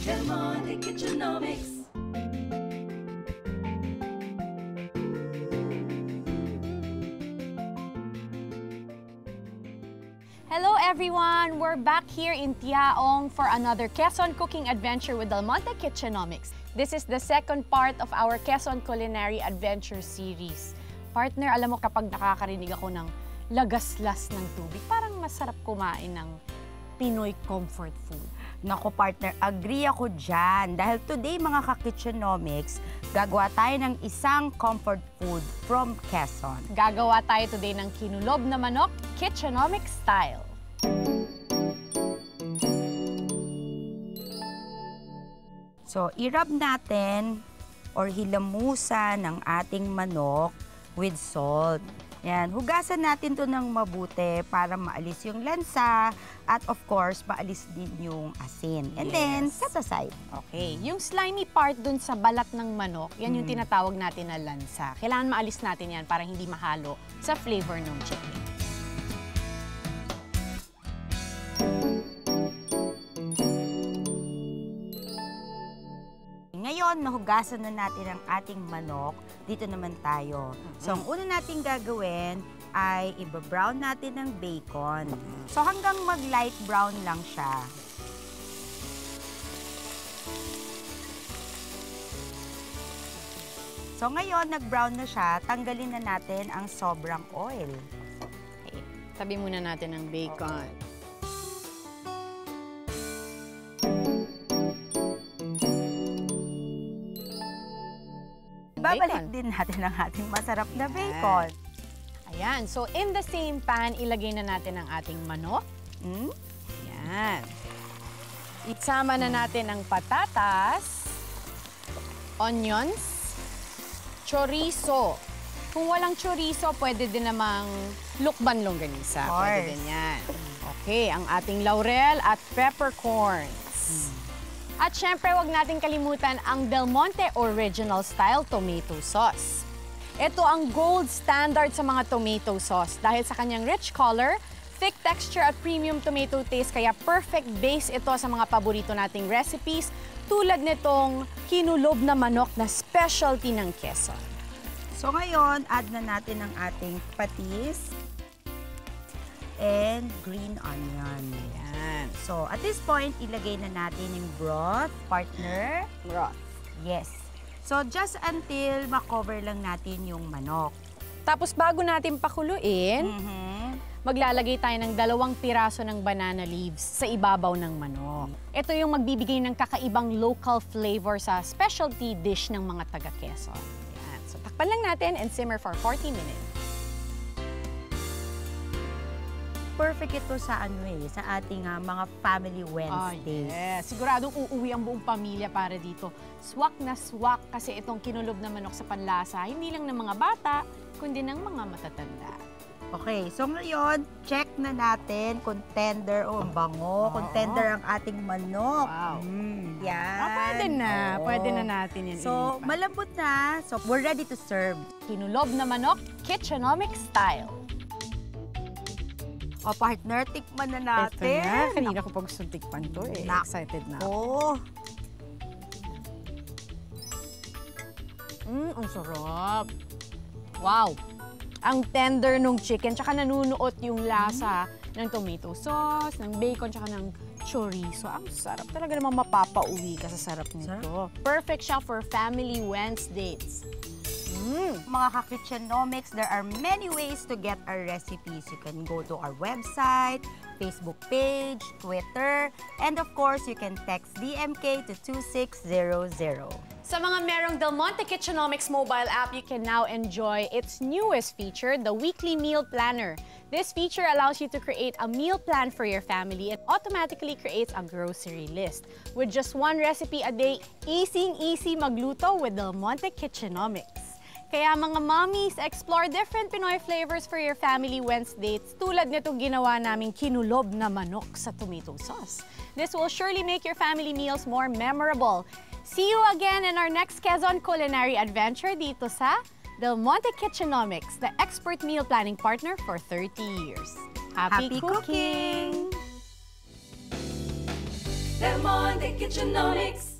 Del Monte Kitchenomics. Hello everyone! We're back here in Tiaong for another Quezon cooking adventure with Del Monte Kitchenomics. This is the second part of our Quezon Culinary Adventure series. Partner, alam mo kapag nakakarinig ako ng lagaslas ng tubig, parang masarap kumain ng Pinoy comfort food. Naku partner, agree ako dyan. Dahil today mga ka-Kitchenomics, gagawa tayo ng isang comfort food from Quezon. Gagawa tayo today ng kinulob na manok, Kitchenomics style. So, i-rub natin or hilamusan ng ating manok with salt. Yan, hugasan natin to ng mabuti para maalis yung lansa at of course, maalis din yung asin. And then, set aside. Okay, yung slimy part dun sa balat ng manok, yan yung tinatawag natin na lansa. Kailangan maalis natin yan para hindi mahalo sa flavor ng chicken. Ngayon, nahugasan na natin ang ating manok. Dito naman tayo. So, ang una nating gagawin ay i-brown natin ng bacon. So, hanggang mag-light brown lang siya. So, ngayon, nag-brown na siya. Tanggalin na natin ang sobrang oil. Okay. Tabi muna natin ang bacon. Babalik din natin ang ating masarap na bacon. Ayan. So, in the same pan, ilagay na natin ang ating manok. Ayan. Isama na natin ang patatas, onions, chorizo. Kung walang chorizo, pwede din namang lukban longganisa. Pwede din yan. Okay, ang ating laurel at peppercorns. At syempre, wag natin kalimutan ang Del Monte Original Style Tomato Sauce. Ito ang gold standard sa mga tomato sauce dahil sa kanyang rich color, thick texture at premium tomato taste, kaya perfect base ito sa mga paborito nating recipes tulad nitong kinulob na manok na specialty ng Quezon. So ngayon, add na natin ang ating patis and green onion. Ayan. So, at this point, ilagay na natin yung broth, partner. Broth. Yes. So, just until makover lang natin yung manok. Tapos bago natin pakuluin, maglalagay tayo ng 2 piraso ng banana leaves sa ibabaw ng manok. Ito yung magbibigay ng kakaibang local flavor sa specialty dish ng mga taga-Quezon. Ayan. So, takpan lang natin and simmer for 40 minutes. Perfect ito sa sa ating mga family Wednesdays. Yes. Siguradong uuwi ang buong pamilya para dito. Swak na swak kasi itong kinulob na manok sa panlasa, hindi lang ng mga bata, kundi ng mga matatanda. Okay, so ngayon, check na natin kung tender o bango, kung tender ang ating manok. Wow. Yan. Pwede na. Pwede na natin yan. So, malambot na. So, we're ready to serve. Kinulob na manok, Kitchenomics style. O, partner, tikman na natin. Ito na. Kanina ko pa gustong tikpan to eh. Excited na ako. Ang sarap. Wow. Ang tender nung chicken, tsaka nanunuot yung lasa ng tomato sauce, ng bacon, tsaka ng chorizo. Ang sarap. Talaga namang mapapauwi ka sa sarap nito. Perfect siya for family Wednesdays. Mga ka-Kitchenomics, there are many ways to get our recipes. You can go to our website, Facebook page, Twitter, and of course, you can text DMK to 2600. Sa mga merong Del Monte Kitchenomics mobile app, you can now enjoy its newest feature, the Weekly Meal Planner. This feature allows you to create a meal plan for your family and automatically creates a grocery list. With just 1 recipe a day, easy magluto with Del Monte Kitchenomics. Kaya mga mommies, explore different Pinoy flavors for your family Wednesdays tulad nitong ginawa naming kinulob na manok sa tomato sauce. This will surely make your family meals more memorable. See you again in our next Quezon culinary adventure dito sa Del Monte Kitchenomics, the expert meal planning partner for 30 years. Happy cooking! Del Monte Kitchenomics.